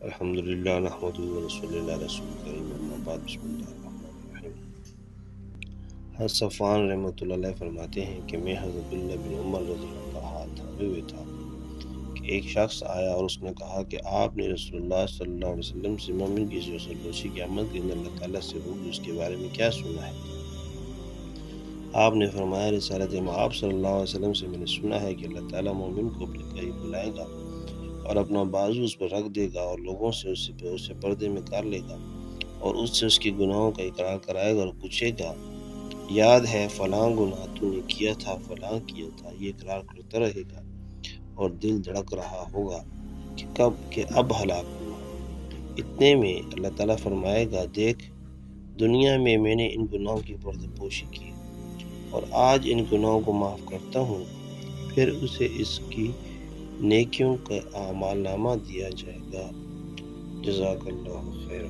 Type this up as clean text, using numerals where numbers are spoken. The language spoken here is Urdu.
الحمدللہ نحمدہ ونصلی علی رسول کریم اما بعد بسم اللہ الرحمن الرحیم۔ حضرت صفوان رحمۃ اللہ علیہ فرماتے ہیں کہ میں حضرت عبداللہ بن عمر رضی اللہ کا ہاتھ تھامے ہوئے تھا کہ ایک شخص آیا اور اس نے کہا کہ آپ نے رسول اللہ صلی اللہ علیہ وسلم سے مومن کی جو اسی کے عمل کے اندر اللہ تعالیٰ سے ہوگی اس کے بارے میں کیا سنا ہے؟ آپ نے فرمایا رسالت آپ صلی اللہ علیہ وسلم سے میں نے سنا ہے کہ اللہ تعالیٰ مومن کو اپنے قریب بلائے گا اور اپنا بازو اس پر رکھ دے گا اور لوگوں سے اسے پردے میں کر لے گا اور اس سے اس کے گناہوں کا اقرار کرائے گا اور پوچھے گا یاد ہے فلاں گناہ تو نے کیا تھا، فلاں کیا تھا، یہ اقرار کرتا رہے گا اور دل دھڑک رہا ہوگا کہ اب ہلاک ہوا۔ اتنے میں اللہ تعالیٰ فرمائے گا دیکھ دنیا میں نے ان گناہوں کی پردہ پوشی کی اور آج ان گناہوں کو معاف کرتا ہوں، پھر اسے اس کی نیکیوں کا اعمال نامہ دیا جائے گا۔ جزاک اللہ خیر۔